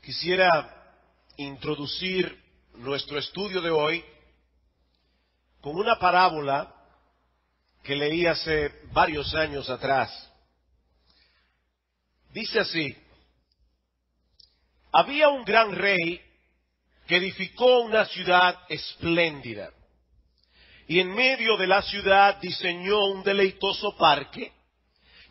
Quisiera introducir nuestro estudio de hoy con una parábola que leí hace varios años atrás. Dice así: había un gran rey que edificó una ciudad espléndida, y en medio de la ciudad diseñó un deleitoso parque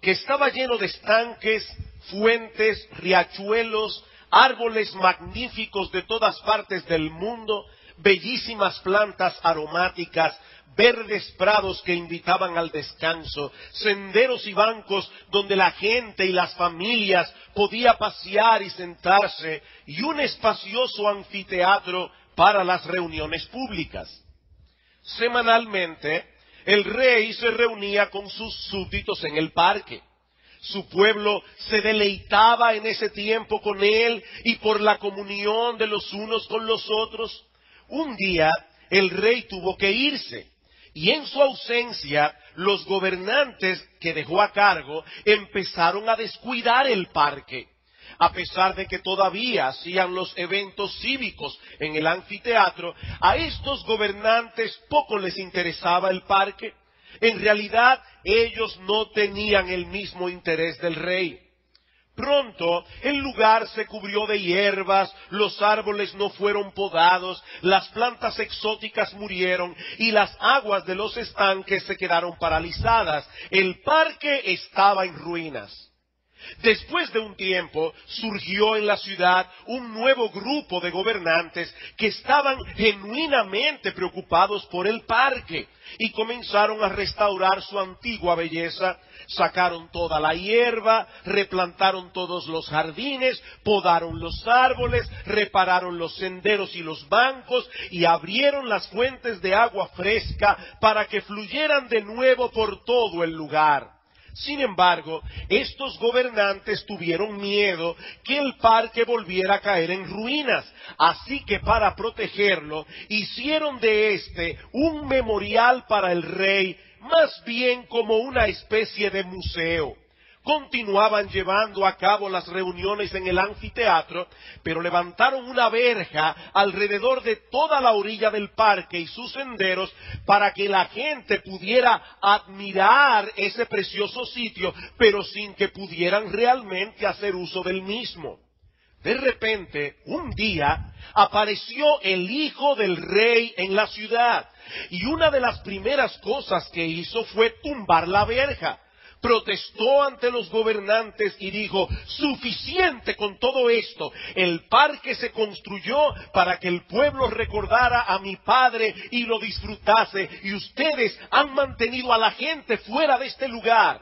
que estaba lleno de estanques, fuentes, riachuelos, árboles magníficos de todas partes del mundo, bellísimas plantas aromáticas, verdes prados que invitaban al descanso, senderos y bancos donde la gente y las familias podía pasear y sentarse, y un espacioso anfiteatro para las reuniones públicas. Semanalmente, el rey se reunía con sus súbditos en el parque. Su pueblo se deleitaba en ese tiempo con él y por la comunión de los unos con los otros. Un día el rey tuvo que irse, y en su ausencia los gobernantes que dejó a cargo empezaron a descuidar el parque. A pesar de que todavía hacían los eventos cívicos en el anfiteatro, a estos gobernantes poco les interesaba el parque. En realidad, ellos no tenían el mismo interés del rey. Pronto, el lugar se cubrió de hierbas, los árboles no fueron podados, las plantas exóticas murieron y las aguas de los estanques se quedaron paralizadas. El parque estaba en ruinas. Después de un tiempo, surgió en la ciudad un nuevo grupo de gobernantes que estaban genuinamente preocupados por el parque y comenzaron a restaurar su antigua belleza. Sacaron toda la hierba, replantaron todos los jardines, podaron los árboles, repararon los senderos y los bancos y abrieron las fuentes de agua fresca para que fluyeran de nuevo por todo el lugar. Sin embargo, estos gobernantes tuvieron miedo que el parque volviera a caer en ruinas, así que para protegerlo, hicieron de este un memorial para el rey, más bien como una especie de museo. Continuaban llevando a cabo las reuniones en el anfiteatro, pero levantaron una verja alrededor de toda la orilla del parque y sus senderos para que la gente pudiera admirar ese precioso sitio, pero sin que pudieran realmente hacer uso del mismo. De repente, un día, apareció el hijo del rey en la ciudad, y una de las primeras cosas que hizo fue tumbar la verja. Protestó ante los gobernantes y dijo: suficiente con todo esto, el parque se construyó para que el pueblo recordara a mi padre y lo disfrutase, y ustedes han mantenido a la gente fuera de este lugar.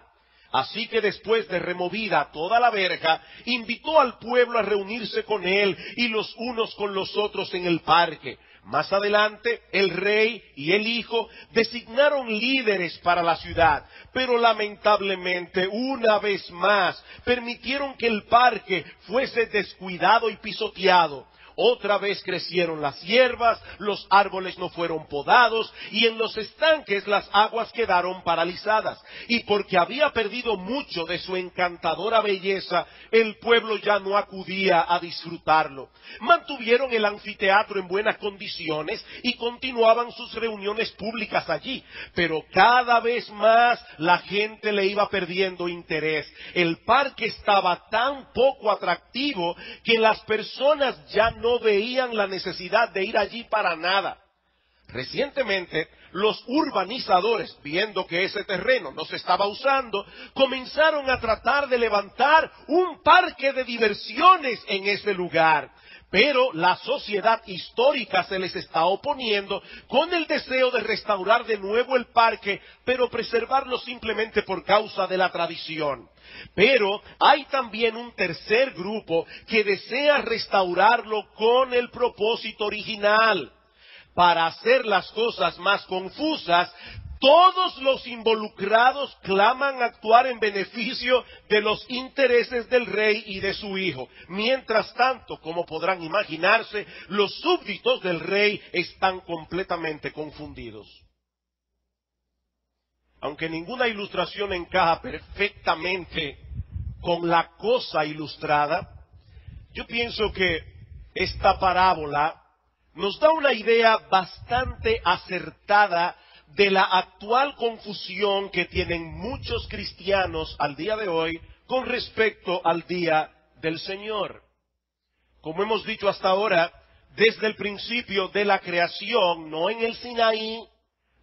Así que después de removida toda la verja, invitó al pueblo a reunirse con él y los unos con los otros en el parque. Más adelante, el rey y el hijo designaron líderes para la ciudad, pero lamentablemente, una vez más, permitieron que el parque fuese descuidado y pisoteado. Otra vez crecieron las hierbas, los árboles no fueron podados y en los estanques las aguas quedaron paralizadas. Y porque había perdido mucho de su encantadora belleza, el pueblo ya no acudía a disfrutarlo. Mantuvieron el anfiteatro en buenas condiciones y continuaban sus reuniones públicas allí, pero cada vez más la gente le iba perdiendo interés. El parque estaba tan poco atractivo que las personas ya no veían la necesidad de ir allí para nada. Recientemente, los urbanizadores, viendo que ese terreno no se estaba usando, comenzaron a tratar de levantar un parque de diversiones en ese lugar. Pero la sociedad histórica se les está oponiendo con el deseo de restaurar de nuevo el parque, pero preservarlo simplemente por causa de la tradición. Pero hay también un tercer grupo que desea restaurarlo con el propósito original. Para hacer las cosas más confusas, todos los involucrados claman actuar en beneficio de los intereses del rey y de su hijo. Mientras tanto, como podrán imaginarse, los súbditos del rey están completamente confundidos. Aunque ninguna ilustración encaja perfectamente con la cosa ilustrada, Yo pienso que esta parábola nos da una idea bastante acertada de la actual confusión que tienen muchos cristianos al día de hoy con respecto al día del Señor. Como hemos dicho hasta ahora, desde el principio de la creación, no en el Sinaí,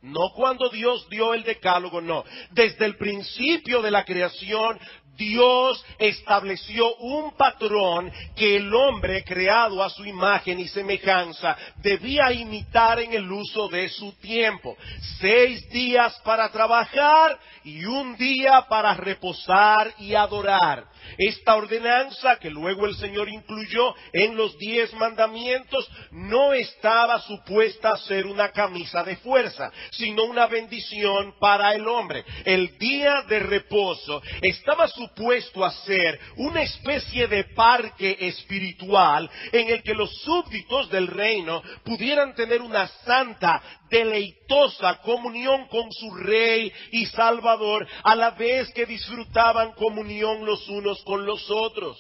no cuando Dios dio el decálogo, no. Desde el principio de la creación, Dios estableció un patrón que el hombre, creado a su imagen y semejanza, debía imitar en el uso de su tiempo. 6 días para trabajar y 1 día para reposar y adorar. Esta ordenanza, que luego el Señor incluyó en los 10 mandamientos, no estaba supuesta a ser una camisa de fuerza, sino una bendición para el hombre. El día de reposo estaba supuesto a ser una especie de parque espiritual en el que los súbditos del reino pudieran tener una santa, deleitosa comunión con su Rey y Salvador, a la vez que disfrutaban comunión los unos con los otros.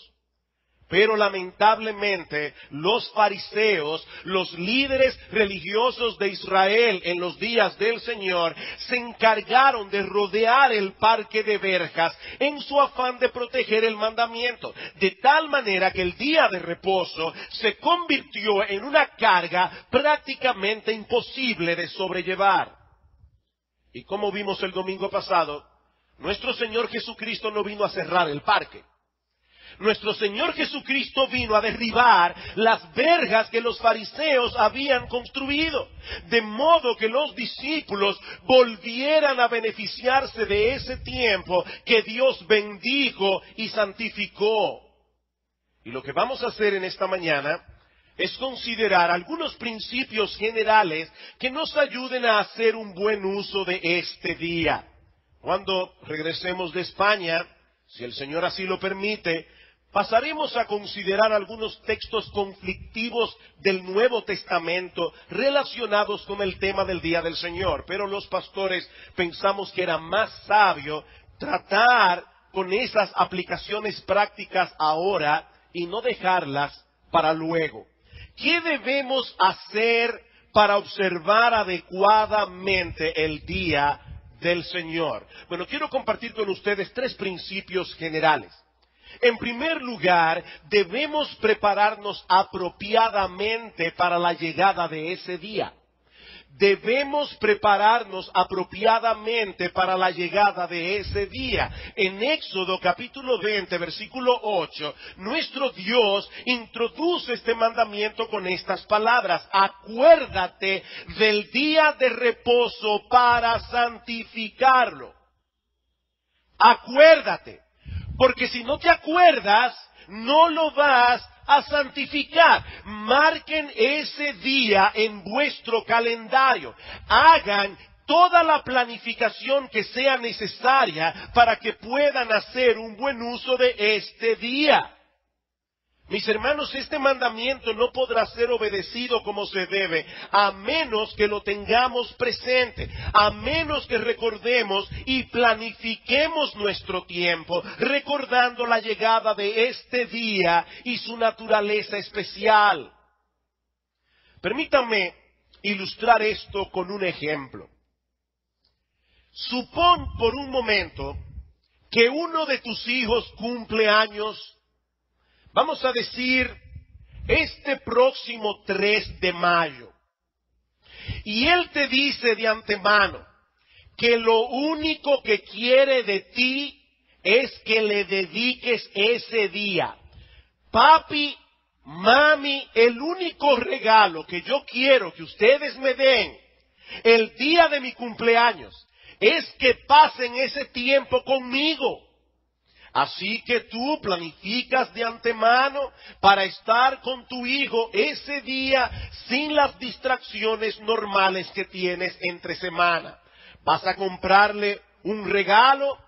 Pero lamentablemente los fariseos, los líderes religiosos de Israel en los días del Señor, se encargaron de rodear el parque de verjas en su afán de proteger el mandamiento, de tal manera que el día de reposo se convirtió en una carga prácticamente imposible de sobrellevar. Y como vimos el domingo pasado, nuestro Señor Jesucristo no vino a cerrar el parque. Nuestro Señor Jesucristo vino a derribar las verjas que los fariseos habían construido, de modo que los discípulos volvieran a beneficiarse de ese tiempo que Dios bendijo y santificó. Y lo que vamos a hacer en esta mañana es considerar algunos principios generales que nos ayuden a hacer un buen uso de este día. Cuando regresemos de España, si el Señor así lo permite, pasaremos a considerar algunos textos conflictivos del Nuevo Testamento relacionados con el tema del Día del Señor. Pero los pastores pensamos que era más sabio tratar con esas aplicaciones prácticas ahora y no dejarlas para luego. ¿Qué debemos hacer para observar adecuadamente el Día del Señor? Bueno, quiero compartir con ustedes 3 principios generales. En primer lugar, debemos prepararnos apropiadamente para la llegada de ese día. Debemos prepararnos apropiadamente para la llegada de ese día. En Éxodo capítulo 20, versículo 8, nuestro Dios introduce este mandamiento con estas palabras: acuérdate del día de reposo para santificarlo. Acuérdate. Porque si no te acuerdas, no lo vas a santificar. Marquen ese día en vuestro calendario. Hagan toda la planificación que sea necesaria para que puedan hacer un buen uso de este día. Mis hermanos, este mandamiento no podrá ser obedecido como se debe, a menos que lo tengamos presente, a menos que recordemos y planifiquemos nuestro tiempo, recordando la llegada de este día y su naturaleza especial. Permítanme ilustrar esto con un ejemplo. Supón por un momento que uno de tus hijos cumple años. Vamos a decir, este próximo 3 de mayo. Y él te dice de antemano que lo único que quiere de ti es que le dediques ese día. Papi, mami, el único regalo que yo quiero que ustedes me den el día de mi cumpleaños es que pasen ese tiempo conmigo. Así que tú planificas de antemano para estar con tu hijo ese día sin las distracciones normales que tienes entre semana. Vas a comprarle un regalo,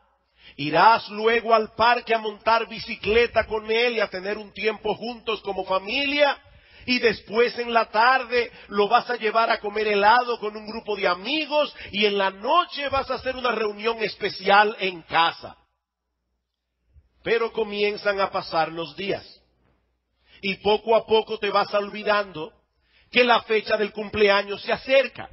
irás luego al parque a montar bicicleta con él y a tener un tiempo juntos como familia. Y después en la tarde lo vas a llevar a comer helado con un grupo de amigos y en la noche vas a hacer una reunión especial en casa. Pero comienzan a pasar los días. y poco a poco te vas olvidando que la fecha del cumpleaños se acerca.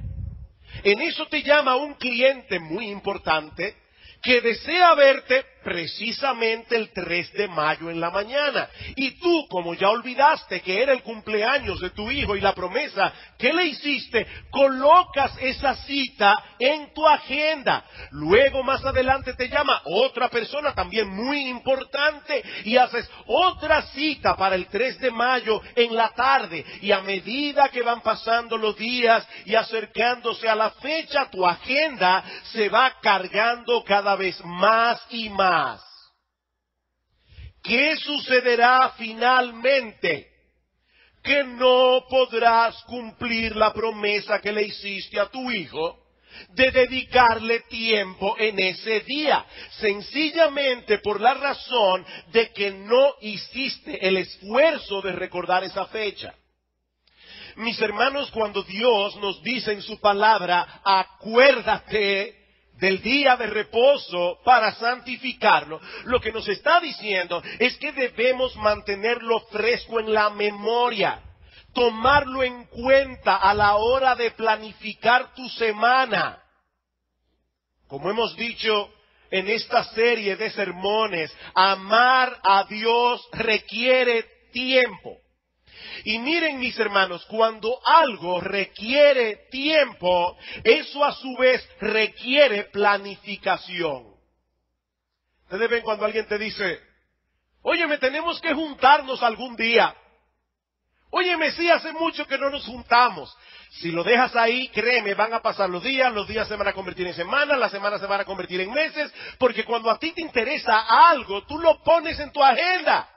En eso te llama un cliente muy importante que desea verte precisamente el 3 de mayo en la mañana. Y tú, como ya olvidaste que era el cumpleaños de tu hijo y la promesa que le hiciste, colocas esa cita en tu agenda. Luego, más adelante, te llama otra persona también muy importante y haces otra cita para el 3 de mayo en la tarde. Y a medida que van pasando los días y acercándose a la fecha, tu agenda se va cargando cada vez más y más. ¿Qué sucederá finalmente? Que no podrás cumplir la promesa que le hiciste a tu hijo de dedicarle tiempo en ese día, sencillamente por la razón de que no hiciste el esfuerzo de recordar esa fecha. Mis hermanos, cuando Dios nos dice en su palabra, acuérdate del día de reposo para santificarlo, lo que nos está diciendo es que debemos mantenerlo fresco en la memoria, tomarlo en cuenta a la hora de planificar tu semana. Como hemos dicho en esta serie de sermones, amar a Dios requiere tiempo. Y miren, mis hermanos, cuando algo requiere tiempo, eso a su vez requiere planificación. Ustedes ven cuando alguien te dice, óyeme, tenemos que juntarnos algún día. Óyeme, sí, hace mucho que no nos juntamos. Si lo dejas ahí, créeme, van a pasar los días se van a convertir en semanas, las semanas se van a convertir en meses, porque cuando a ti te interesa algo, tú lo pones en tu agenda.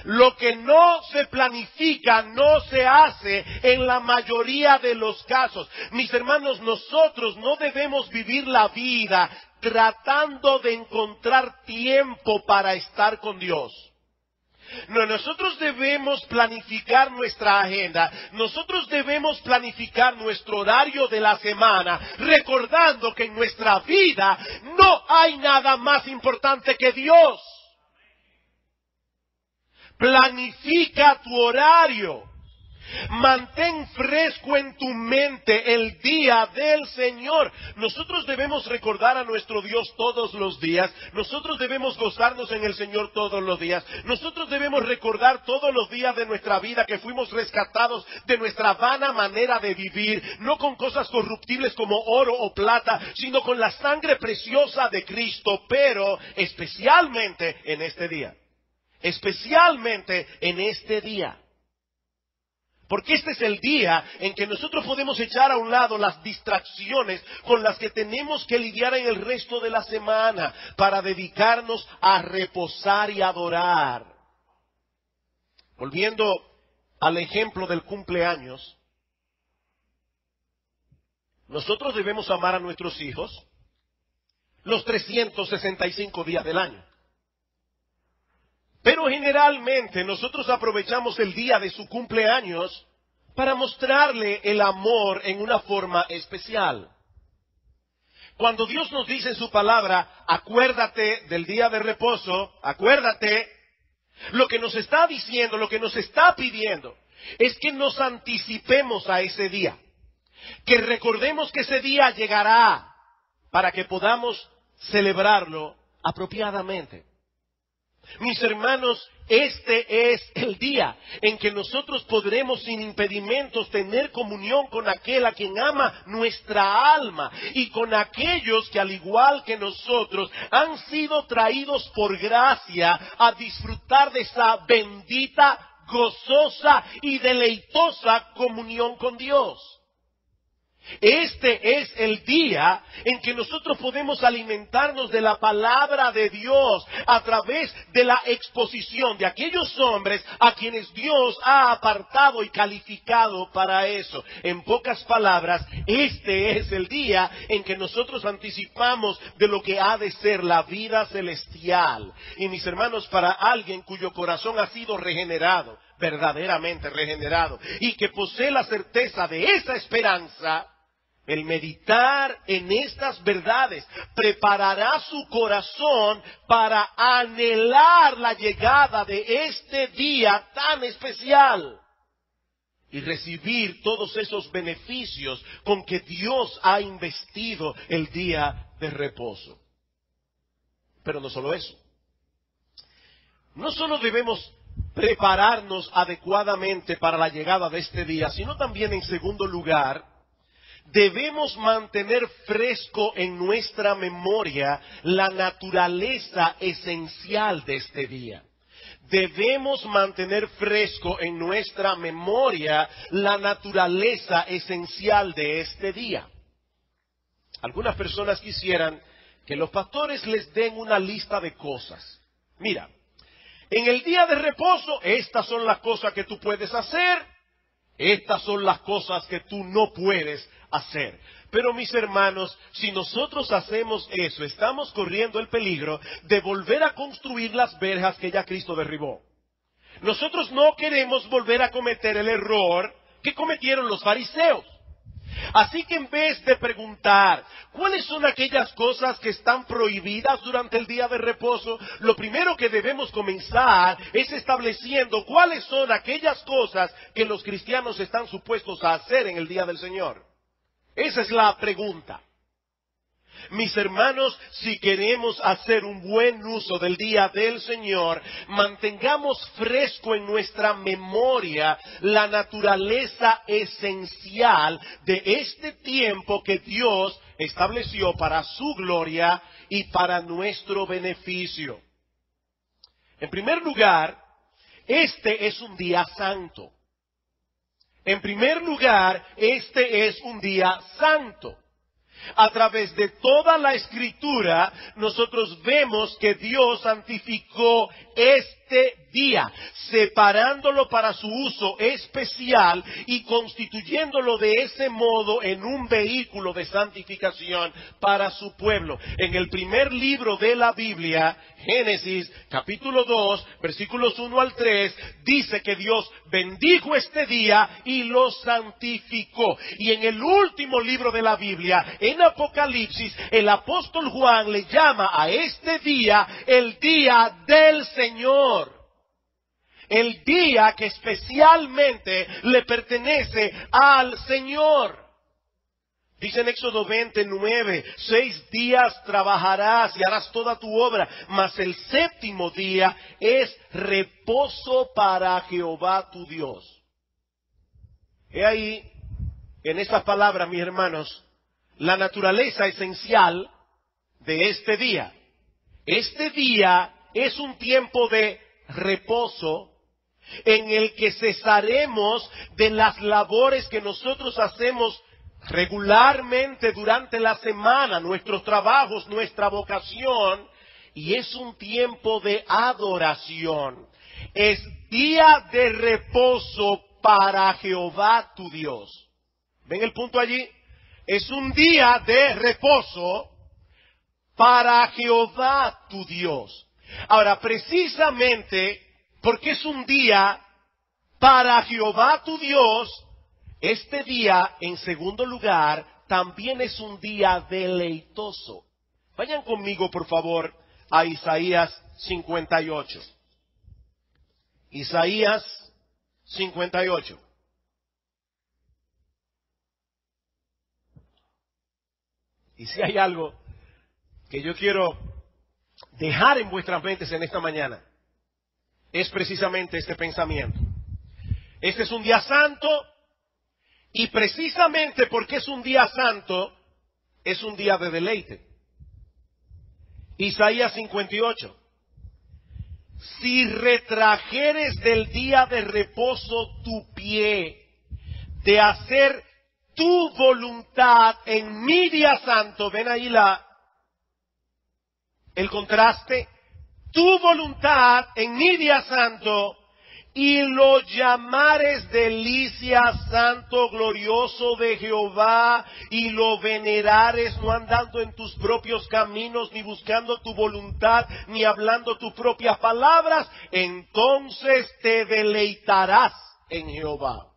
Lo que no se planifica no se hace en la mayoría de los casos. Mis hermanos, nosotros no debemos vivir la vida tratando de encontrar tiempo para estar con Dios. No, nosotros debemos planificar nuestra agenda, nosotros debemos planificar nuestro horario de la semana, recordando que en nuestra vida no hay nada más importante que Dios. Planifica tu horario. Mantén fresco en tu mente el día del Señor. Nosotros debemos recordar a nuestro Dios todos los días. Nosotros debemos gozarnos en el Señor todos los días. Nosotros debemos recordar todos los días de nuestra vida que fuimos rescatados de nuestra vana manera de vivir, no con cosas corruptibles como oro o plata, sino con la sangre preciosa de Cristo, pero especialmente en este día. Especialmente en este día. Porque este es el día en que nosotros podemos echar a un lado las distracciones con las que tenemos que lidiar en el resto de la semana para dedicarnos a reposar y adorar. Volviendo al ejemplo del cumpleaños, nosotros debemos amar a nuestros hijos los 365 días del año. Pero generalmente nosotros aprovechamos el día de su cumpleaños para mostrarle el amor en una forma especial. Cuando Dios nos dice en su palabra, acuérdate del día de reposo, acuérdate, lo que nos está diciendo, lo que nos está pidiendo, es que nos anticipemos a ese día. Que recordemos que ese día llegará para que podamos celebrarlo apropiadamente. Mis hermanos, este es el día en que nosotros podremos sin impedimentos tener comunión con aquel a quien ama nuestra alma y con aquellos que al igual que nosotros han sido traídos por gracia a disfrutar de esa bendita, gozosa y deleitosa comunión con Dios. Este es el día en que nosotros podemos alimentarnos de la palabra de Dios a través de la exposición de aquellos hombres a quienes Dios ha apartado y calificado para eso. En pocas palabras, este es el día en que nosotros anticipamos de lo que ha de ser la vida celestial. Y mis hermanos, para alguien cuyo corazón ha sido regenerado, verdaderamente regenerado, y que posee la certeza de esa esperanza, El meditar en estas verdades preparará su corazón para anhelar la llegada de este día tan especial y recibir todos esos beneficios con que Dios ha investido el día de reposo. Pero no solo eso. No solo debemos prepararnos adecuadamente para la llegada de este día, sino también, en segundo lugar, debemos mantener fresco en nuestra memoria la naturaleza esencial de este día. Debemos mantener fresco en nuestra memoria la naturaleza esencial de este día. Algunas personas quisieran que los pastores les den una lista de cosas. Mira, en el día de reposo, estas son las cosas que tú puedes hacer, estas son las cosas que tú no puedes hacer. Pero mis hermanos, si nosotros hacemos eso, estamos corriendo el peligro de volver a construir las verjas que ya Cristo derribó. Nosotros no queremos volver a cometer el error que cometieron los fariseos. Así que en vez de preguntar cuáles son aquellas cosas que están prohibidas durante el día de reposo, lo primero que debemos comenzar es estableciendo cuáles son aquellas cosas que los cristianos están supuestos a hacer en el día del Señor. Esa es la pregunta. Mis hermanos, si queremos hacer un buen uso del día del Señor, mantengamos fresco en nuestra memoria la naturaleza esencial de este tiempo que Dios estableció para su gloria y para nuestro beneficio. En primer lugar, este es un día santo. En primer lugar, este es un día santo. A través de toda la Escritura, nosotros vemos que Dios santificó este día, separándolo para su uso especial y constituyéndolo de ese modo en un vehículo de santificación para su pueblo. En el primer libro de la Biblia, Génesis, capítulo 2, versículos 1 al 3, dice que Dios bendijo este día y lo santificó. Y en el último libro de la Biblia, en Apocalipsis, el apóstol Juan le llama a este día el día del Señor. El día que especialmente le pertenece al Señor. Dice en Éxodo 29, 6 días trabajarás y harás toda tu obra, mas el séptimo día es reposo para Jehová tu Dios. He ahí, en estas palabras, mis hermanos, la naturaleza esencial de este día. Este día es un tiempo de reposo en el que cesaremos de las labores que nosotros hacemos regularmente durante la semana, nuestros trabajos, nuestra vocación, y es un tiempo de adoración. Es día de reposo para Jehová tu Dios. ¿Ven el punto allí? Es un día de reposo para Jehová tu Dios. Ahora, precisamente porque es un día para Jehová tu Dios, este día, en segundo lugar, también es un día deleitoso. Vayan conmigo, por favor, a Isaías 58. Isaías 58. Y si hay algo que yo quiero dejar en vuestras mentes en esta mañana, es precisamente este pensamiento. Este es un día santo, y precisamente porque es un día santo, es un día de deleite. Isaías 58. Si retrajeres del día de reposo tu pie, de hacer tu voluntad en mi día santo, ven ahí el contraste, tu voluntad en mi día santo, y lo llamares delicia, santo, glorioso de Jehová, y lo venerares, no andando en tus propios caminos, ni buscando tu voluntad, ni hablando tus propias palabras, entonces te deleitarás en Jehová.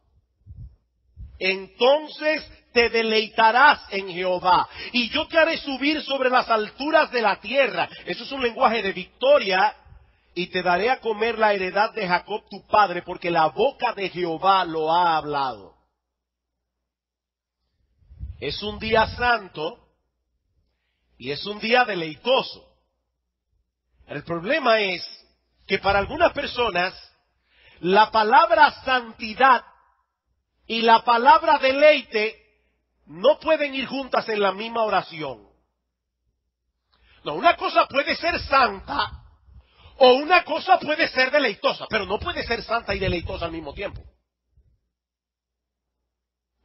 Entonces te deleitarás en Jehová, y yo te haré subir sobre las alturas de la tierra. Eso es un lenguaje de victoria. Y te daré a comer la heredad de Jacob tu padre, porque la boca de Jehová lo ha hablado. Es un día santo y es un día deleitoso. El problema es que para algunas personas la palabra santidad y la palabra deleite no pueden ir juntas en la misma oración. No, una cosa puede ser santa o una cosa puede ser deleitosa, pero no puede ser santa y deleitosa al mismo tiempo.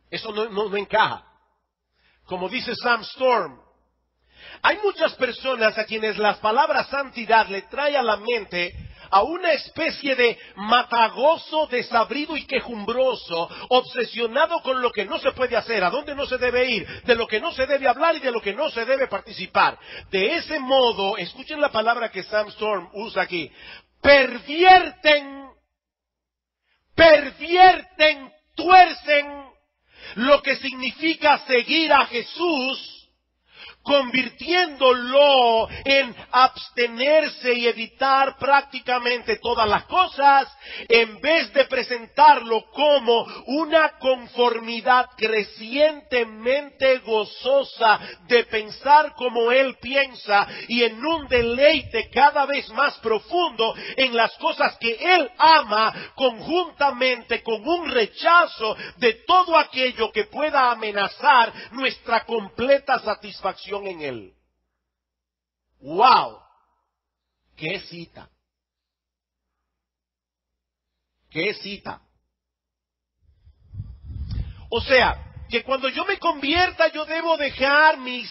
Eso no encaja. Como dice Sam Storm, hay muchas personas a quienes las palabras santidad le trae a la mente a una especie de matagozo desabrido y quejumbroso, obsesionado con lo que no se puede hacer, a dónde no se debe ir, de lo que no se debe hablar y de lo que no se debe participar. De ese modo, escuchen la palabra que Sam Storm usa aquí, pervierten, tuercen lo que significa seguir a Jesús, convirtiéndolo en abstenerse y evitar prácticamente todas las cosas, en vez de presentarlo como una conformidad crecientemente gozosa de pensar como Él piensa y en un deleite cada vez más profundo en las cosas que Él ama, conjuntamente con un rechazo de todo aquello que pueda amenazar nuestra completa satisfacción en Él. ¡Wow! ¡Qué cita! ¡Qué cita! O sea, que cuando yo me convierta yo debo dejar mi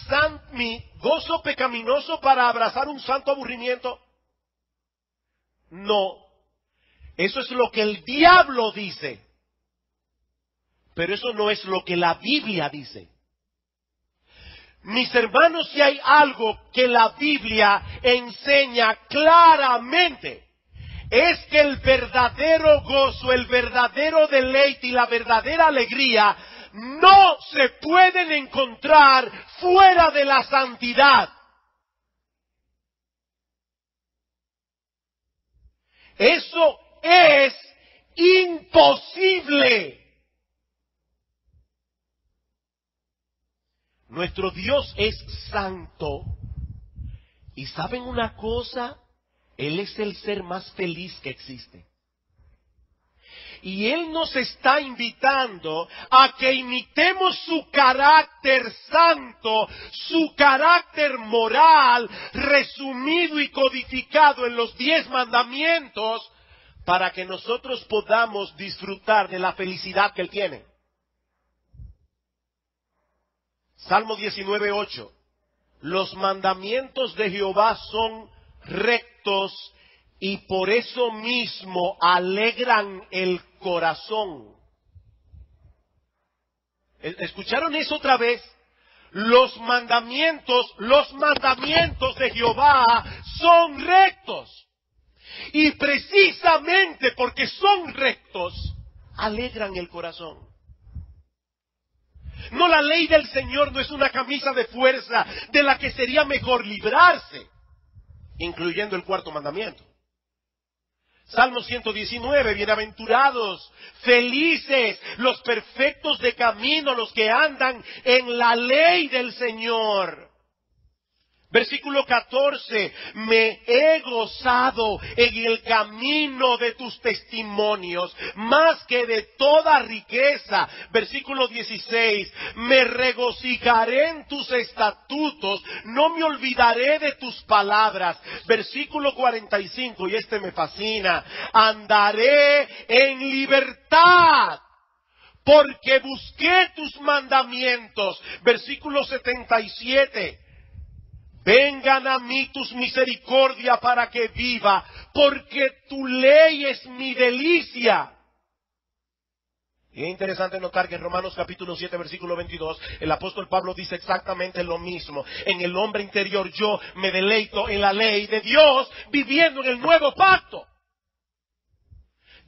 gozo pecaminoso para abrazar un santo aburrimiento. No. Eso es lo que el diablo dice. Pero eso no es lo que la Biblia dice. Mis hermanos, si hay algo que la Biblia enseña claramente, es que el verdadero gozo, el verdadero deleite y la verdadera alegría no se pueden encontrar fuera de la santidad. Eso es imposible. Nuestro Dios es santo. ¿Y saben una cosa? Él es el ser más feliz que existe. Y Él nos está invitando a que imitemos su carácter santo, su carácter moral, resumido y codificado en los 10 mandamientos, para que nosotros podamos disfrutar de la felicidad que Él tiene. Salmo 19:8. Los mandamientos de Jehová son rectos y por eso mismo alegran el corazón. ¿Escucharon eso otra vez? Los mandamientos de Jehová son rectos. Y precisamente porque son rectos, alegran el corazón. No, la ley del Señor no es una camisa de fuerza de la que sería mejor librarse, incluyendo el 4º mandamiento. Salmo 119, bienaventurados, felices, los perfectos de camino, los que andan en la ley del Señor. Versículo 14, me he gozado en el camino de tus testimonios, más que de toda riqueza. Versículo 16, me regocijaré en tus estatutos, no me olvidaré de tus palabras. Versículo 45, y este me fascina, andaré en libertad, porque busqué tus mandamientos. Versículo 77, vengan a mí tus misericordias para que viva, porque tu ley es mi delicia. Y es interesante notar que en Romanos capítulo 7, versículo 22, el apóstol Pablo dice exactamente lo mismo. En el hombre interior yo me deleito en la ley de Dios, viviendo en el nuevo pacto.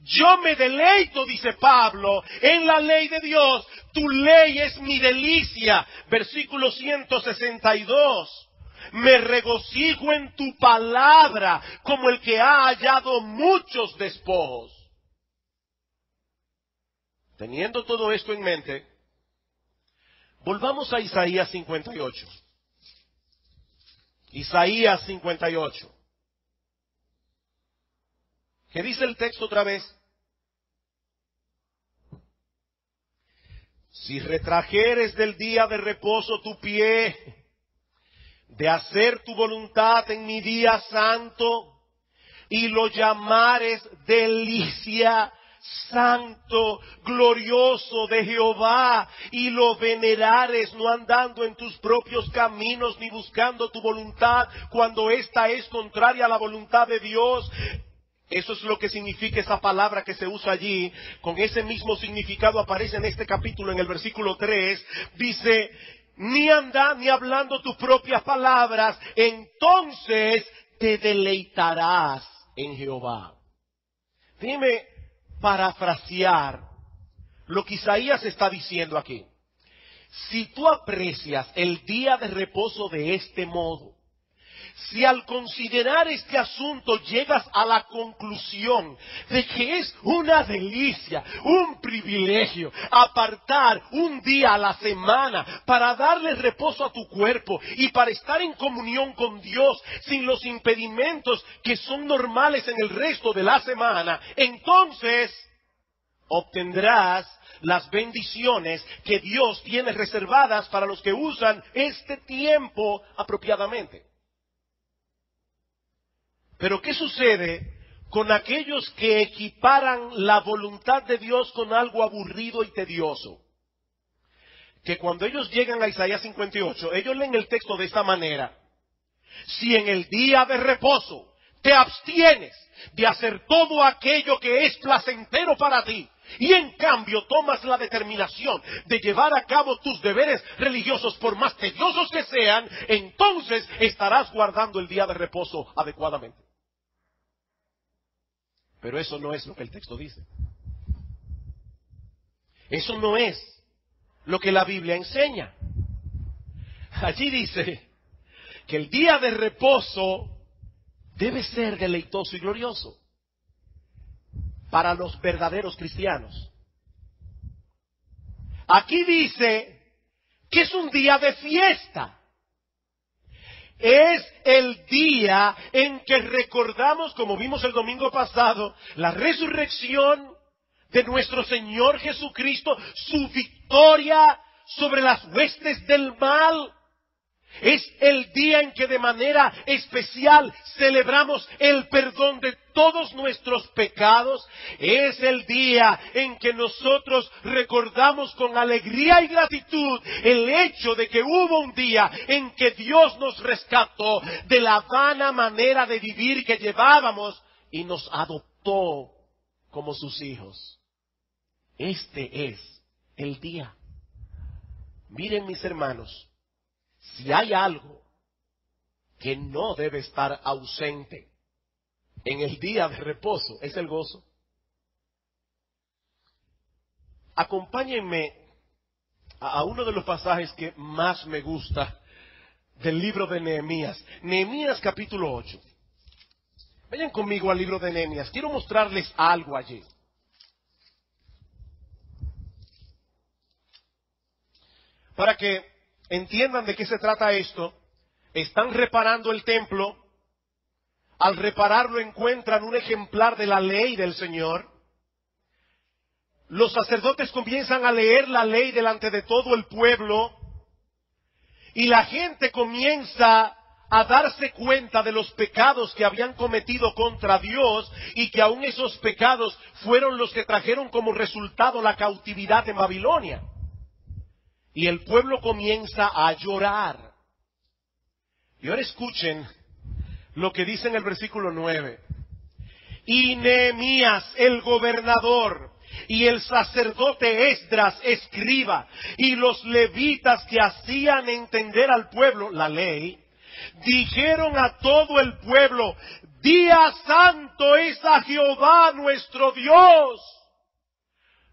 Yo me deleito, dice Pablo, en la ley de Dios. Tu ley es mi delicia. Versículo 162. Me regocijo en tu palabra como el que ha hallado muchos despojos. Teniendo todo esto en mente, volvamos a Isaías 58. Isaías 58. ¿Qué dice el texto otra vez? Si retrajeres del día de reposo tu pie, de hacer tu voluntad en mi día santo, y lo llamares delicia, santo, glorioso de Jehová, y lo venerares, no andando en tus propios caminos, ni buscando tu voluntad, cuando ésta es contraria a la voluntad de Dios. Eso es lo que significa esa palabra que se usa allí. Con ese mismo significado aparece en este capítulo, en el versículo 3. Dice, ni anda ni hablando tus propias palabras, entonces te deleitarás en Jehová. Dime, parafrasear lo que Isaías está diciendo aquí. Si tú aprecias el día de reposo de este modo, si al considerar este asunto llegas a la conclusión de que es una delicia, un privilegio, apartar un día a la semana para darle reposo a tu cuerpo y para estar en comunión con Dios sin los impedimentos que son normales en el resto de la semana, entonces obtendrás las bendiciones que Dios tiene reservadas para los que usan este tiempo apropiadamente. Pero ¿qué sucede con aquellos que equiparan la voluntad de Dios con algo aburrido y tedioso? Que cuando ellos llegan a Isaías 58, ellos leen el texto de esta manera. Si en el día de reposo te abstienes de hacer todo aquello que es placentero para ti, y en cambio tomas la determinación de llevar a cabo tus deberes religiosos por más tediosos que sean, entonces estarás guardando el día de reposo adecuadamente. Pero eso no es lo que el texto dice. Eso no es lo que la Biblia enseña. Allí dice que el día de reposo debe ser deleitoso y glorioso para los verdaderos cristianos. Aquí dice que es un día de fiesta. Es el día en que recordamos, como vimos el domingo pasado, la resurrección de nuestro Señor Jesucristo, su victoria sobre las huestes del mal. Es el día en que de manera especial celebramos el perdón de todos nuestros pecados. Es el día en que nosotros recordamos con alegría y gratitud el hecho de que hubo un día en que Dios nos rescató de la vana manera de vivir que llevábamos y nos adoptó como sus hijos. Este es el día. Miren, mis hermanos, si hay algo que no debe estar ausente en el día de reposo, es el gozo. Acompáñenme a uno de los pasajes que más me gusta del libro de Nehemías. Nehemías capítulo 8. Vayan conmigo al libro de Nehemías. Quiero mostrarles algo allí. Para que entiendan de qué se trata esto. Están reparando el templo. Al repararlo encuentran un ejemplar de la ley del Señor. Los sacerdotes comienzan a leer la ley delante de todo el pueblo. Y la gente comienza a darse cuenta de los pecados que habían cometido contra Dios y que aún esos pecados fueron los que trajeron como resultado la cautividad en Babilonia. Y el pueblo comienza a llorar. Y ahora escuchen lo que dice en el versículo 9. Y Nehemías, el gobernador, y el sacerdote Esdras, escriba, y los levitas que hacían entender al pueblo la ley, dijeron a todo el pueblo: Día santo es a Jehová nuestro Dios.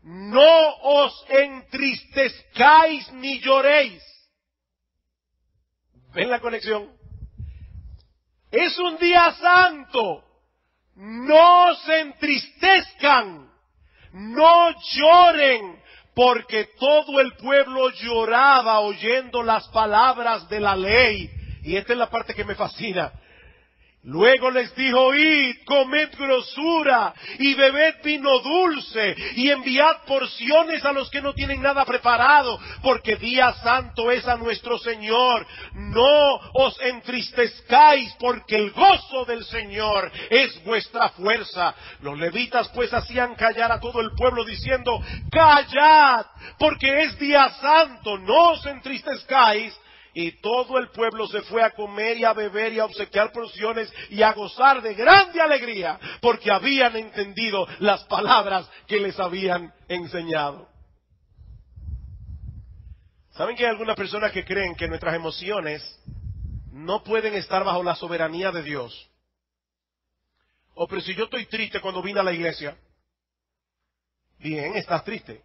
No os entristezcáis ni lloréis. ¿Ven la conexión? Es un día santo. No se entristezcan, no lloren, porque todo el pueblo lloraba oyendo las palabras de la ley. Y esta es la parte que me fascina. Luego les dijo, id, comed grosura y bebed vino dulce y enviad porciones a los que no tienen nada preparado, porque día santo es a nuestro Señor. No os entristezcáis, porque el gozo del Señor es vuestra fuerza. Los levitas pues hacían callar a todo el pueblo diciendo, callad, porque es día santo, no os entristezcáis. Y todo el pueblo se fue a comer y a beber y a obsequiar porciones y a gozar de grande alegría, porque habían entendido las palabras que les habían enseñado. ¿Saben que hay algunas personas que creen que nuestras emociones no pueden estar bajo la soberanía de Dios? O pero si yo estoy triste cuando vine a la iglesia. Bien, estás triste.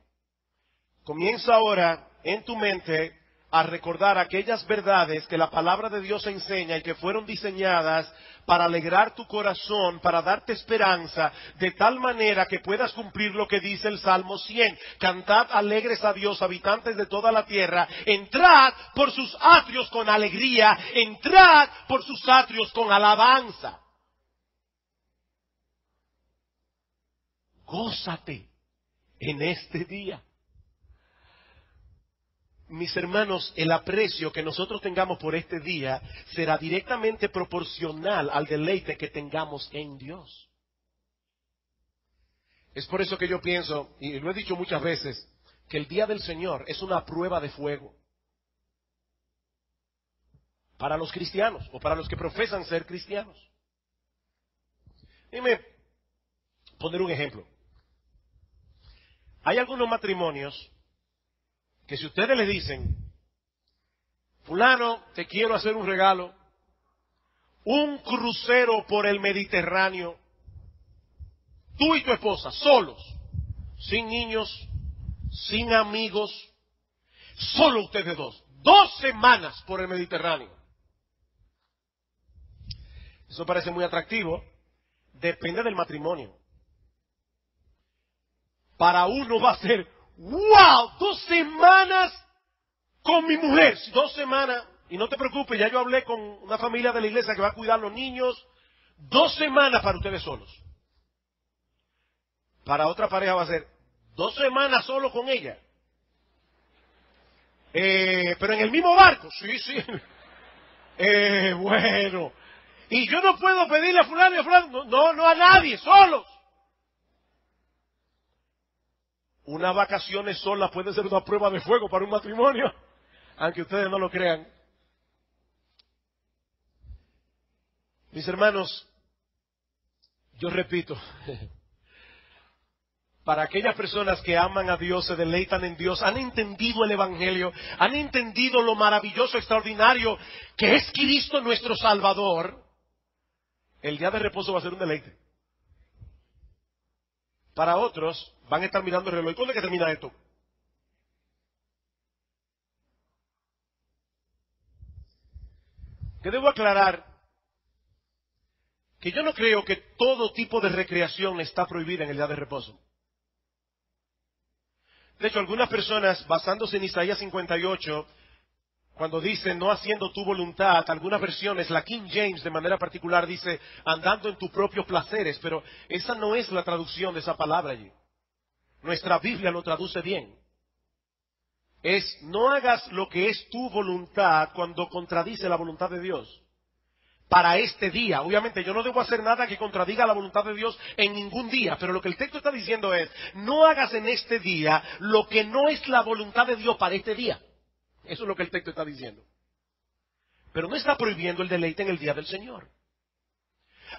Comienza ahora en tu mente a recordar aquellas verdades que la palabra de Dios enseña y que fueron diseñadas para alegrar tu corazón, para darte esperanza, de tal manera que puedas cumplir lo que dice el Salmo 100. Cantad alegres a Dios, habitantes de toda la tierra. Entrad por sus atrios con alegría. Entrad por sus atrios con alabanza. Gózate en este día. Mis hermanos, el aprecio que nosotros tengamos por este día será directamente proporcional al deleite que tengamos en Dios. Es por eso que yo pienso, y lo he dicho muchas veces, que el día del Señor es una prueba de fuego. Para los cristianos, o para los que profesan ser cristianos. Déjenme poner un ejemplo. Hay algunos matrimonios que si ustedes le dicen, fulano, te quiero hacer un regalo, un crucero por el Mediterráneo, tú y tu esposa, solos, sin niños, sin amigos, solo ustedes dos, 2 semanas por el Mediterráneo. Eso parece muy atractivo, depende del matrimonio. Para uno va a ser, ¡wow! 2 semanas con mi mujer. 2 semanas. Y no te preocupes, ya yo hablé con una familia de la iglesia que va a cuidar a los niños. 2 semanas para ustedes solos. Para otra pareja va a ser 2 semanas solo con ella. Pero en el mismo barco. Sí, sí. Bueno. Y yo no puedo pedirle a fulano y a fulano. No a nadie, solos. Unas vacaciones solas puede ser una prueba de fuego para un matrimonio, aunque ustedes no lo crean. Mis hermanos, yo repito, para aquellas personas que aman a Dios, se deleitan en Dios, han entendido el Evangelio, han entendido lo maravilloso, extraordinario que es Cristo nuestro Salvador, el día de reposo va a ser un deleite. Para otros, van a estar mirando el reloj. ¿Cuándo es que termina esto? Que debo aclarar que yo no creo que todo tipo de recreación está prohibida en el día de reposo. De hecho, algunas personas, basándose en Isaías 58, cuando dicen no haciendo tu voluntad, algunas versiones, la King James de manera particular dice andando en tus propios placeres, pero esa no es la traducción de esa palabra allí. Nuestra Biblia lo traduce bien. Es no hagas lo que es tu voluntad cuando contradice la voluntad de Dios. Para este día, obviamente yo no debo hacer nada que contradiga la voluntad de Dios en ningún día, pero lo que el texto está diciendo es, no hagas en este día lo que no es la voluntad de Dios para este día. Eso es lo que el texto está diciendo. Pero no está prohibiendo el deleite en el día del Señor.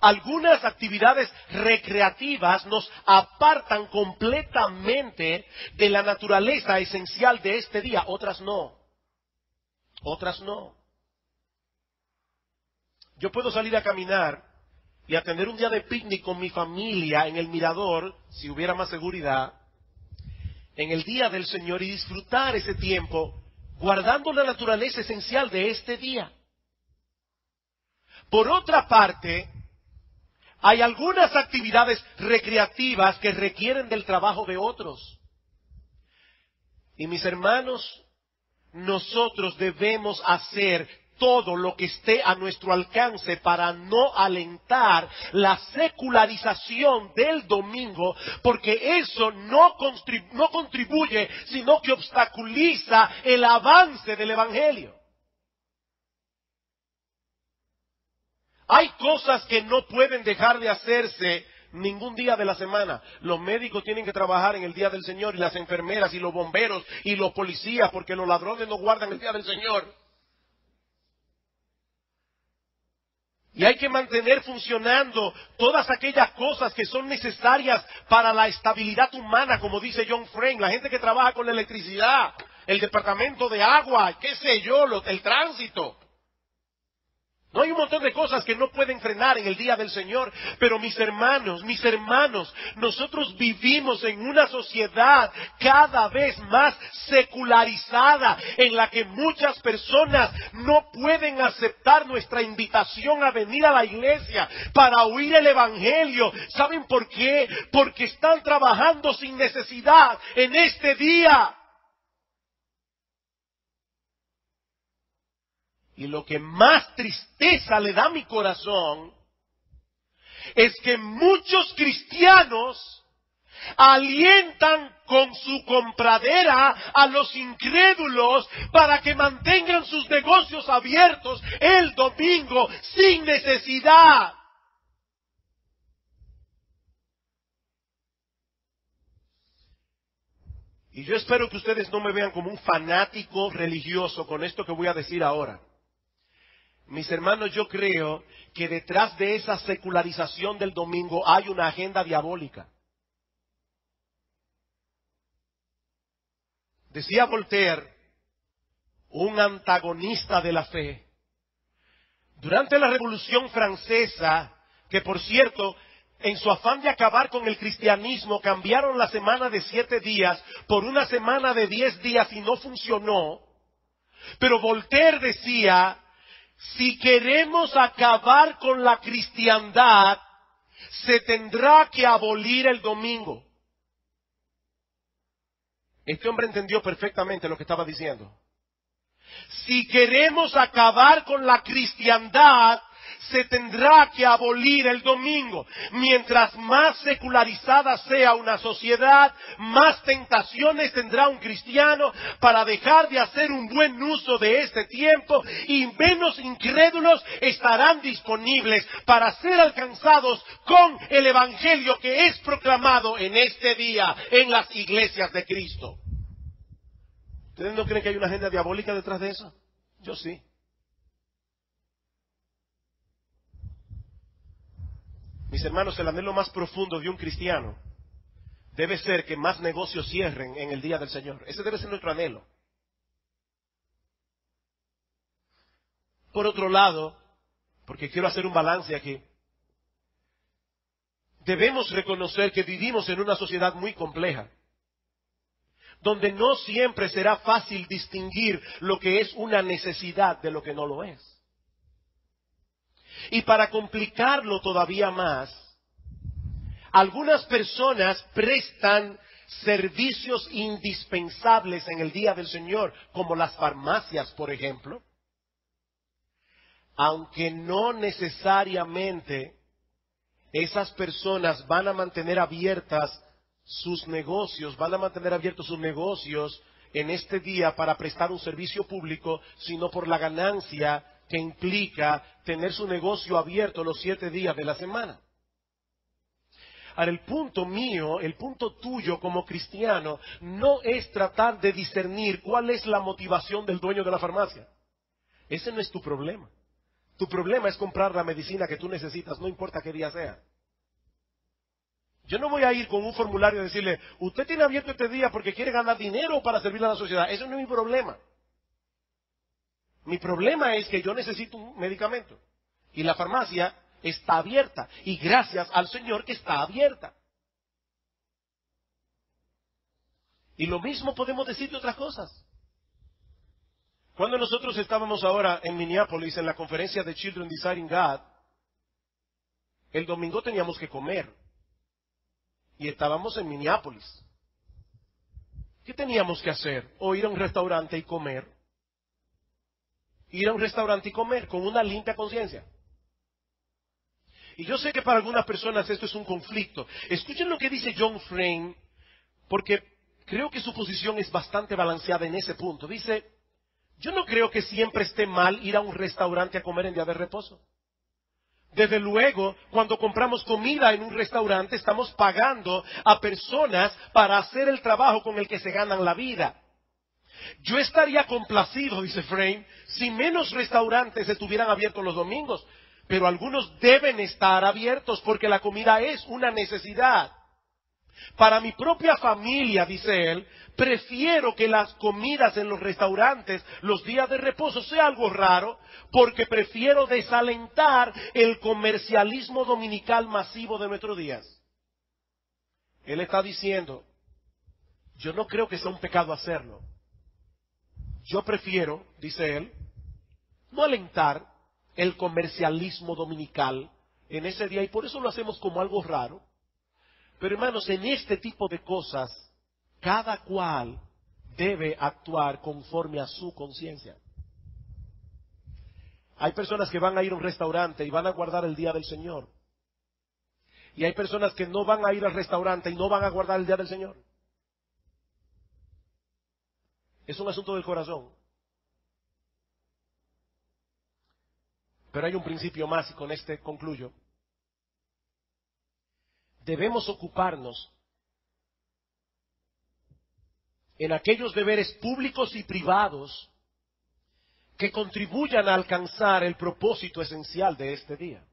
Algunas actividades recreativas nos apartan completamente de la naturaleza esencial de este día, otras no. Otras no. Yo puedo salir a caminar y a tener un día de picnic con mi familia en el mirador, si hubiera más seguridad, en el día del Señor y disfrutar ese tiempo guardando la naturaleza esencial de este día. Por otra parte, hay algunas actividades recreativas que requieren del trabajo de otros. Y mis hermanos, nosotros debemos hacer todo lo que esté a nuestro alcance para no alentar la secularización del domingo, porque eso no contribuye, sino que obstaculiza el avance del Evangelio. Hay cosas que no pueden dejar de hacerse ningún día de la semana. Los médicos tienen que trabajar en el día del Señor, y las enfermeras, y los bomberos, y los policías, porque los ladrones no guardan el día del Señor. Y hay que mantener funcionando todas aquellas cosas que son necesarias para la estabilidad humana, como dice John Frame, la gente que trabaja con la electricidad, el departamento de agua, qué sé yo, el tránsito. No, hay un montón de cosas que no pueden frenar en el día del Señor, pero mis hermanos, nosotros vivimos en una sociedad cada vez más secularizada, en la que muchas personas no pueden aceptar nuestra invitación a venir a la iglesia para oír el Evangelio. ¿Saben por qué? Porque están trabajando sin necesidad en este día. Y lo que más tristeza le da a mi corazón es que muchos cristianos alientan con su compradera a los incrédulos para que mantengan sus negocios abiertos el domingo sin necesidad. Y yo espero que ustedes no me vean como un fanático religioso con esto que voy a decir ahora. Mis hermanos, yo creo que detrás de esa secularización del domingo hay una agenda diabólica. Decía Voltaire, un antagonista de la fe, durante la Revolución Francesa, que por cierto, en su afán de acabar con el cristianismo, cambiaron la semana de 7 días por una semana de 10 días y no funcionó. Pero Voltaire decía, si queremos acabar con la cristiandad, se tendrá que abolir el domingo. Este hombre entendió perfectamente lo que estaba diciendo. Si queremos acabar con la cristiandad, se tendrá que abolir el domingo. Mientras más secularizada sea una sociedad, más tentaciones tendrá un cristiano para dejar de hacer un buen uso de este tiempo, y menos incrédulos estarán disponibles para ser alcanzados con el Evangelio que es proclamado en este día en las iglesias de Cristo. ¿Ustedes no creen que hay una agenda diabólica detrás de eso? Yo sí. Mis hermanos, el anhelo más profundo de un cristiano debe ser que más negocios cierren en el día del Señor. Ese debe ser nuestro anhelo. Por otro lado, porque quiero hacer un balance aquí, debemos reconocer que vivimos en una sociedad muy compleja, donde no siempre será fácil distinguir lo que es una necesidad de lo que no lo es. Y para complicarlo todavía más, algunas personas prestan servicios indispensables en el día del Señor, como las farmacias, por ejemplo, aunque no necesariamente esas personas van a mantener abiertas sus negocios, van a mantener abiertos sus negocios en este día para prestar un servicio público, sino por la ganancia que implica tener su negocio abierto los 7 días de la semana. Ahora, el punto mío, el punto tuyo como cristiano, no es tratar de discernir cuál es la motivación del dueño de la farmacia. Ese no es tu problema. Tu problema es comprar la medicina que tú necesitas, no importa qué día sea. Yo no voy a ir con un formulario y decirle, usted tiene abierto este día porque quiere ganar dinero para servirle a la sociedad. Eso no es mi problema. Mi problema es que yo necesito un medicamento. Y la farmacia está abierta. Y gracias al Señor que está abierta. Y lo mismo podemos decir de otras cosas. Cuando nosotros estábamos ahora en Minneapolis en la conferencia de Children Desiring God, el domingo teníamos que comer. Y estábamos en Minneapolis. ¿Qué teníamos que hacer? O ir a un restaurante y comer. Ir a un restaurante y comer con una limpia conciencia. Y yo sé que para algunas personas esto es un conflicto. Escuchen lo que dice John Frame, porque creo que su posición es bastante balanceada en ese punto. Dice, yo no creo que siempre esté mal ir a un restaurante a comer en día de reposo. Desde luego, cuando compramos comida en un restaurante, estamos pagando a personas para hacer el trabajo con el que se ganan la vida. Yo estaría complacido, dice Frame, si menos restaurantes estuvieran abiertos los domingos, pero algunos deben estar abiertos porque la comida es una necesidad. Para mi propia familia, dice él, prefiero que las comidas en los restaurantes los días de reposo sea algo raro, porque prefiero desalentar el comercialismo dominical masivo de nuestros días. Él está diciendo, yo no creo que sea un pecado hacerlo. Yo prefiero, dice él, no alentar el comercialismo dominical en ese día, y por eso lo hacemos como algo raro. Pero hermanos, en este tipo de cosas, cada cual debe actuar conforme a su conciencia. Hay personas que van a ir a un restaurante y van a guardar el día del Señor. Y hay personas que no van a ir al restaurante y no van a guardar el día del Señor. Es un asunto del corazón. Pero hay un principio más y con este concluyo. Debemos ocuparnos en aquellos deberes públicos y privados que contribuyan a alcanzar el propósito esencial de este día.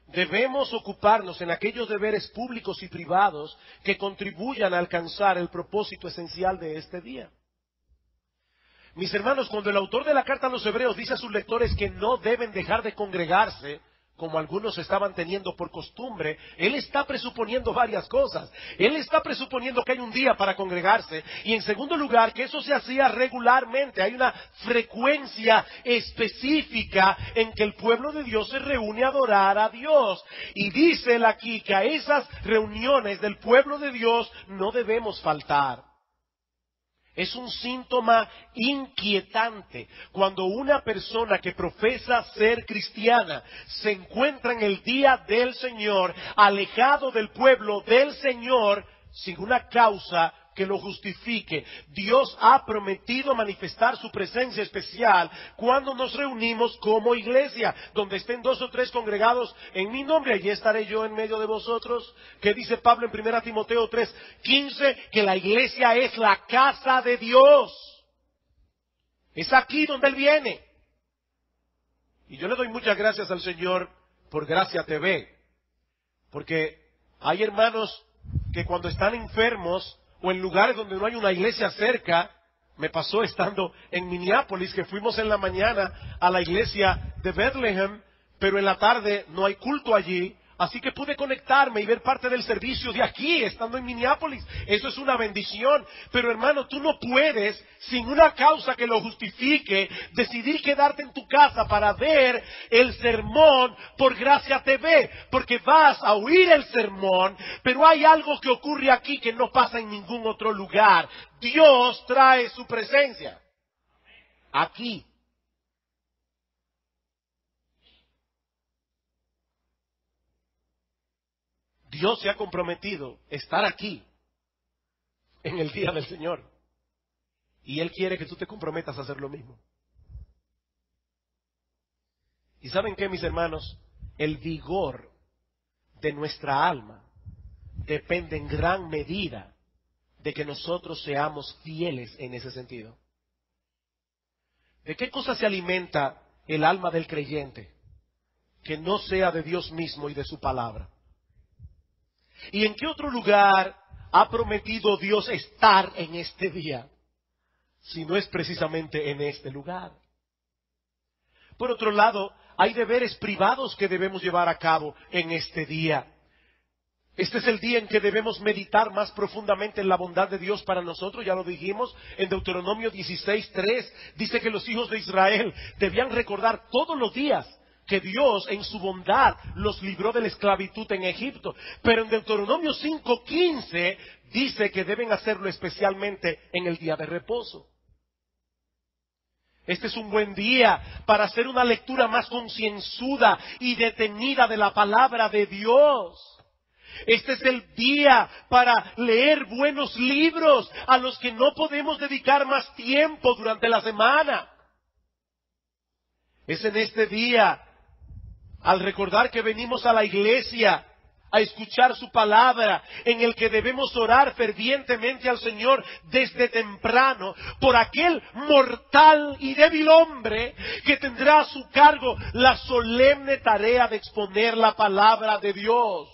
Debemos ocuparnos en aquellos deberes públicos y privados que contribuyan a alcanzar el propósito esencial de este día. Mis hermanos, cuando el autor de la carta a los Hebreos dice a sus lectores que no deben dejar de congregarse, como algunos estaban teniendo por costumbre, él está presuponiendo varias cosas. Él está presuponiendo que hay un día para congregarse, y en segundo lugar, que eso se hacía regularmente. Hay una frecuencia específica en que el pueblo de Dios se reúne a adorar a Dios. Y dice él aquí que a esas reuniones del pueblo de Dios no debemos faltar. Es un síntoma inquietante cuando una persona que profesa ser cristiana se encuentra en el día del Señor, alejado del pueblo del Señor, sin una causa que lo justifique. Dios ha prometido manifestar su presencia especial cuando nos reunimos como iglesia, donde estén 2 o 3 congregados en mi nombre, allí estaré yo en medio de vosotros. Que dice Pablo en 1 Timoteo 3:15, que la iglesia es la casa de Dios. Es aquí donde Él viene. Y yo le doy muchas gracias al Señor por Gracia TV, porque hay hermanos que cuando están enfermos o en lugares donde no hay una iglesia cerca, me pasó estando en Minneapolis, que fuimos en la mañana a la iglesia de Bethlehem, pero en la tarde no hay culto allí, así que pude conectarme y ver parte del servicio de aquí, estando en Minneapolis. Eso es una bendición. Pero hermano, tú no puedes, sin una causa que lo justifique, decidir quedarte en tu casa para ver el sermón por Gracia TV, porque vas a oír el sermón, pero hay algo que ocurre aquí que no pasa en ningún otro lugar. Dios trae su presencia aquí. Dios se ha comprometido a estar aquí en el día del Señor. Y Él quiere que tú te comprometas a hacer lo mismo. ¿Y saben qué, mis hermanos? El vigor de nuestra alma depende en gran medida de que nosotros seamos fieles en ese sentido. ¿De qué cosa se alimenta el alma del creyente? Que no sea de Dios mismo y de su palabra. ¿Y en qué otro lugar ha prometido Dios estar en este día, si no es precisamente en este lugar? Por otro lado, hay deberes privados que debemos llevar a cabo en este día. Este es el día en que debemos meditar más profundamente en la bondad de Dios para nosotros. Ya lo dijimos en Deuteronomio 16:3. Dice que los hijos de Israel debían recordar todos los días que Dios en su bondad los libró de la esclavitud en Egipto. Pero en Deuteronomio 5:15 dice que deben hacerlo especialmente en el día de reposo. Este es un buen día para hacer una lectura más concienzuda y detenida de la palabra de Dios. Este es el día para leer buenos libros a los que no podemos dedicar más tiempo durante la semana. Es en este día, al recordar que venimos a la iglesia a escuchar su palabra, en el que debemos orar fervientemente al Señor desde temprano por aquel mortal y débil hombre que tendrá a su cargo la solemne tarea de exponer la palabra de Dios.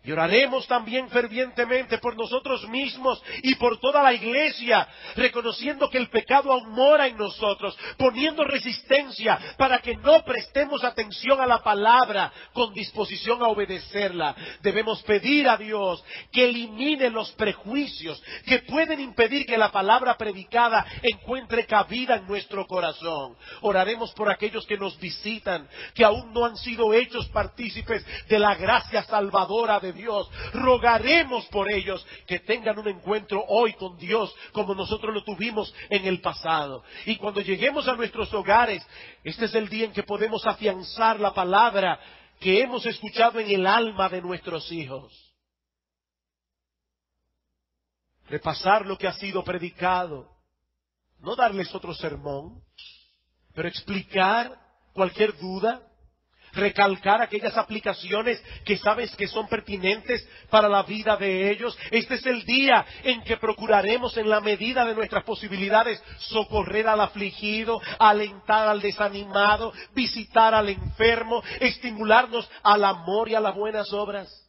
Y oraremos también fervientemente por nosotros mismos y por toda la iglesia, reconociendo que el pecado aún mora en nosotros, poniendo resistencia para que no prestemos atención a la palabra con disposición a obedecerla. Debemos pedir a Dios que elimine los prejuicios que pueden impedir que la palabra predicada encuentre cabida en nuestro corazón. Oraremos por aquellos que nos visitan, que aún no han sido hechos partícipes de la gracia salvadora de Dios. Rogaremos por ellos que tengan un encuentro hoy con Dios como nosotros lo tuvimos en el pasado. Y cuando lleguemos a nuestros hogares, este es el día en que podemos afianzar la palabra que hemos escuchado en el alma de nuestros hijos. Repasar lo que ha sido predicado. No darles otro sermón, pero explicar cualquier duda. Recalcar aquellas aplicaciones que sabes que son pertinentes para la vida de ellos. Este es el día en que procuraremos en la medida de nuestras posibilidades socorrer al afligido, alentar al desanimado, visitar al enfermo, estimularnos al amor y a las buenas obras.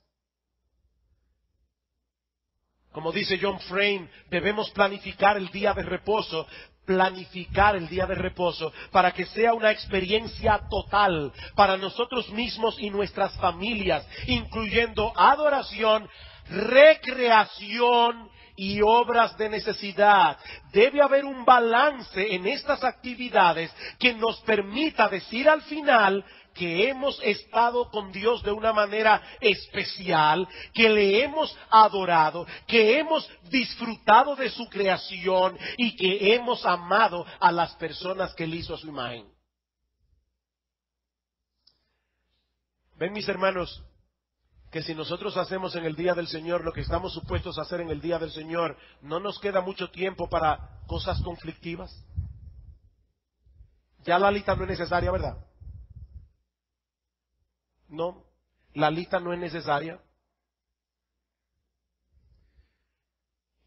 Como dice John Frame, debemos planificar el día de reposo para que sea una experiencia total para nosotros mismos y nuestras familias, incluyendo adoración, recreación y obras de necesidad. Debe haber un balance en estas actividades que nos permita decir al final que hemos estado con Dios de una manera especial, que le hemos adorado, que hemos disfrutado de su creación y que hemos amado a las personas que Él hizo a su imagen. Ven, mis hermanos, que si nosotros hacemos en el día del Señor lo que estamos supuestos a hacer en el día del Señor, no nos queda mucho tiempo para cosas conflictivas. Ya la lista no es necesaria, ¿verdad? No, la lista no es necesaria.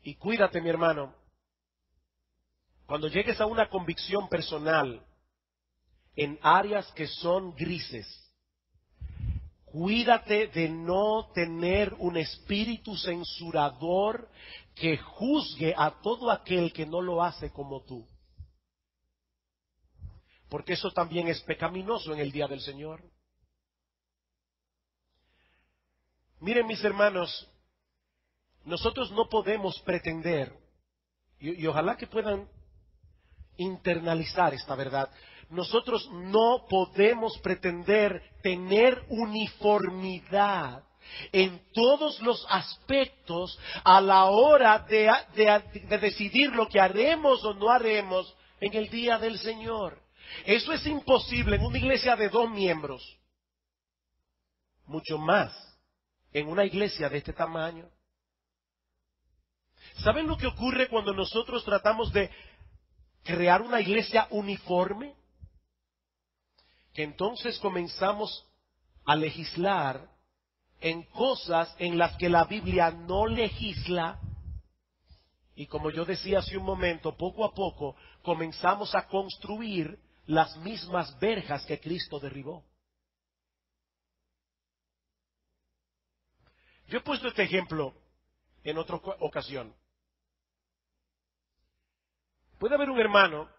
Y cuídate, mi hermano, cuando llegues a una convicción personal en áreas que son grises, cuídate de no tener un espíritu censurador que juzgue a todo aquel que no lo hace como tú. Porque eso también es pecaminoso en el día del Señor. Miren, mis hermanos, nosotros no podemos pretender, y ojalá que puedan internalizar esta verdad, nosotros no podemos pretender tener uniformidad en todos los aspectos a la hora de decidir lo que haremos o no haremos en el día del Señor. Eso es imposible en una iglesia de 2 miembros, mucho más en una iglesia de este tamaño. ¿Saben lo que ocurre cuando nosotros tratamos de crear una iglesia uniforme? Que entonces comenzamos a legislar en cosas en las que la Biblia no legisla. Y como yo decía hace un momento, poco a poco comenzamos a construir las mismas verjas que Cristo derribó. Yo he puesto este ejemplo en otra ocasión. Puede haber un hermano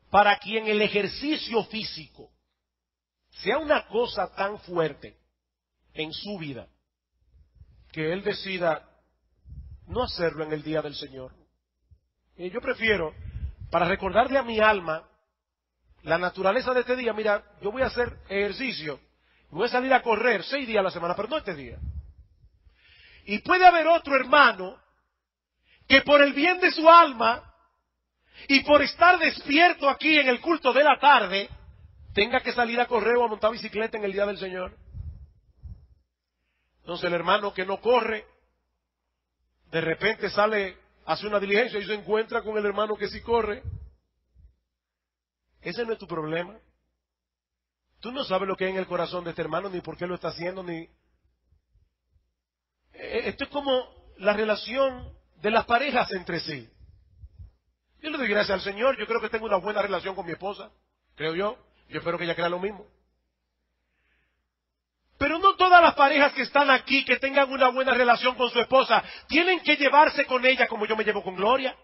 para quien el ejercicio físico sea una cosa tan fuerte en su vida que él decida no hacerlo en el día del Señor. Y yo prefiero, para recordarle a mi alma la naturaleza de este día, mira, yo voy a hacer ejercicio, voy a salir a correr 6 días a la semana, pero no este día. Y puede haber otro hermano que por el bien de su alma y por estar despierto aquí en el culto de la tarde, tenga que salir a correr o a montar bicicleta en el día del Señor. Entonces el hermano que no corre, de repente sale, hace una diligencia y se encuentra con el hermano que sí corre. Ese no es tu problema. Tú no sabes lo que hay en el corazón de este hermano, ni por qué lo está haciendo, ni... Esto es como la relación de las parejas entre sí. Yo le doy gracias al Señor, yo creo que tengo una buena relación con mi esposa, creo yo espero que ella crea lo mismo. Pero no todas las parejas que están aquí, que tengan una buena relación con su esposa, tienen que llevarse con ella como yo me llevo con Gloria.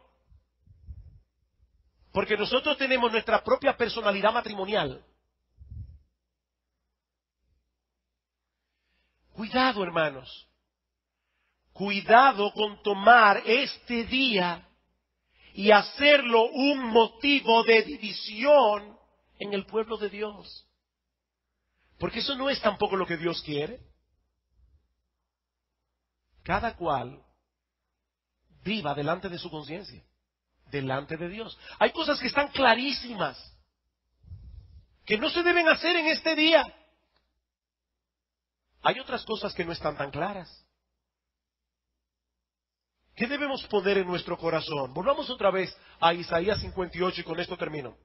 Porque nosotros tenemos nuestra propia personalidad matrimonial. Cuidado, hermanos. Cuidado con tomar este día y hacerlo un motivo de división en el pueblo de Dios. Porque eso no es tampoco lo que Dios quiere. Cada cual viva delante de su conciencia, delante de Dios. Hay cosas que están clarísimas, que no se deben hacer en este día. Hay otras cosas que no están tan claras. ¿Qué debemos poner en nuestro corazón? Volvamos otra vez a Isaías 58 y con esto termino.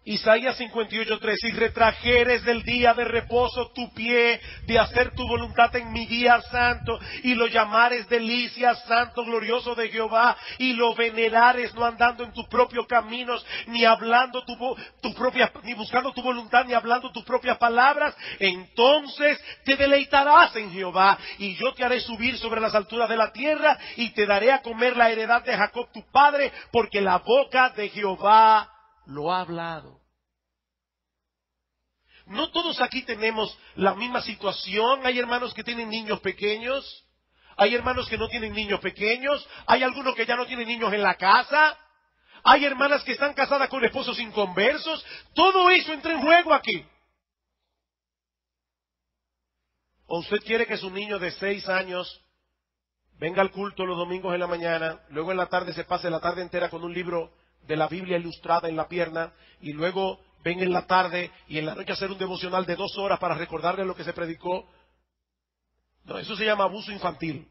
Isaías 58:3, si retrajeres del día de reposo tu pie, de hacer tu voluntad en mi día santo, y lo llamares delicia, santo, glorioso de Jehová, y lo venerares, no andando en tus propios caminos, ni hablando ni buscando tu voluntad, ni hablando tus propias palabras, entonces te deleitarás en Jehová, y yo te haré subir sobre las alturas de la tierra, y te daré a comer la heredad de Jacob tu padre, porque la boca de Jehová lo ha hablado. No todos aquí tenemos la misma situación. Hay hermanos que tienen niños pequeños, hay hermanos que no tienen niños pequeños, hay algunos que ya no tienen niños en la casa, hay hermanas que están casadas con esposos inconversos. Todo eso entra en juego aquí. ¿O usted quiere que su niño de 6 años venga al culto los domingos en la mañana, luego en la tarde se pase la tarde entera con un libro de la Biblia ilustrada en la pierna, y luego ven en la tarde y en la noche hacer un devocional de 2 horas para recordarle lo que se predicó? No, eso se llama abuso infantil.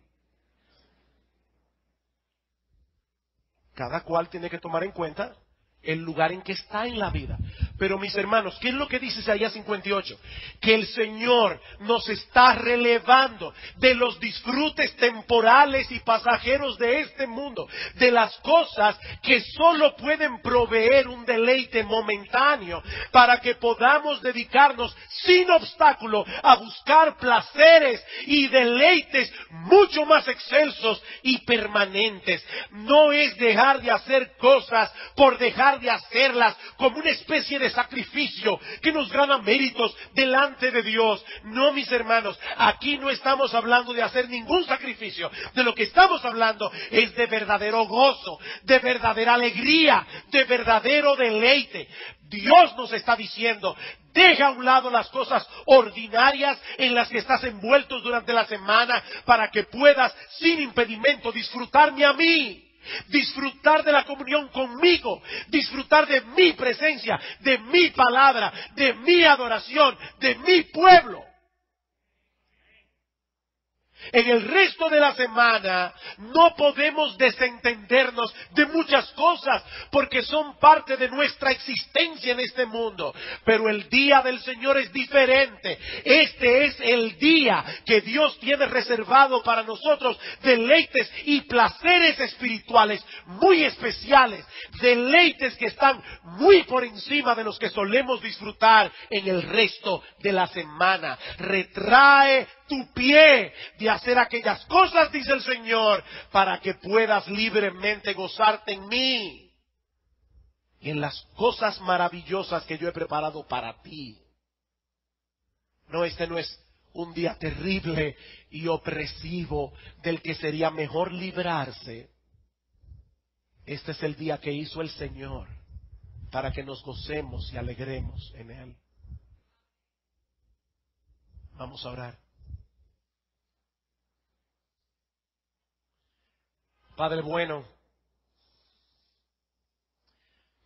Cada cual tiene que tomar en cuenta el lugar en que está en la vida. Pero mis hermanos, ¿qué es lo que dice Isaías 58? Que el Señor nos está relevando de los disfrutes temporales y pasajeros de este mundo, de las cosas que solo pueden proveer un deleite momentáneo, para que podamos dedicarnos sin obstáculo a buscar placeres y deleites mucho más excelsos y permanentes. No es dejar de hacer cosas por dejar de hacerlas como una especie de sacrificio que nos gana méritos delante de Dios. No, mis hermanos, aquí no estamos hablando de hacer ningún sacrificio. De lo que estamos hablando es de verdadero gozo, de verdadera alegría, de verdadero deleite. Dios nos está diciendo: deja a un lado las cosas ordinarias en las que estás envueltos durante la semana, para que puedas sin impedimento disfrutarme a mí. Disfrutar de la comunión conmigo, disfrutar de mi presencia, de mi palabra, de mi adoración, de mi pueblo. En el resto de la semana no podemos desentendernos de muchas cosas, porque son parte de nuestra existencia en este mundo. Pero el día del Señor es diferente. Este es el día que Dios tiene reservado para nosotros, deleites y placeres espirituales muy especiales, deleites que están muy por encima de los que solemos disfrutar en el resto de la semana. Retrae tu pie de hacer aquellas cosas, dice el Señor, para que puedas libremente gozarte en mí y en las cosas maravillosas que yo he preparado para ti. No, este no es un día terrible y opresivo del que sería mejor librarse. Este es el día que hizo el Señor para que nos gocemos y alegremos en Él. Vamos a orar. Padre bueno,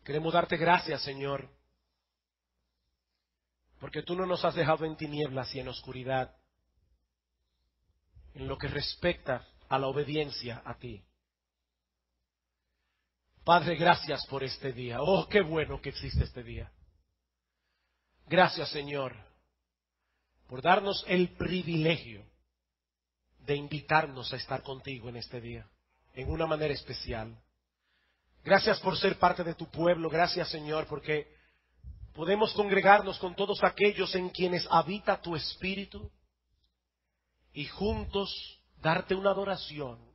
queremos darte gracias, Señor, porque tú no nos has dejado en tinieblas y en oscuridad en lo que respecta a la obediencia a ti. Padre, gracias por este día. Oh, qué bueno que existe este día. Gracias, Señor, por darnos el privilegio de invitarnos a estar contigo en este día, en una manera especial. Gracias por ser parte de tu pueblo. Gracias, Señor, porque podemos congregarnos con todos aquellos en quienes habita tu Espíritu y juntos darte una adoración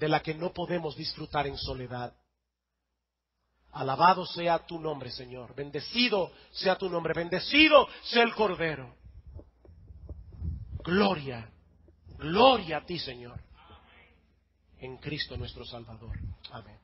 de la que no podemos disfrutar en soledad. Alabado sea tu nombre, Señor. Bendecido sea tu nombre. Bendecido sea el Cordero. Gloria, gloria a ti, Señor. En Cristo nuestro Salvador. Amén.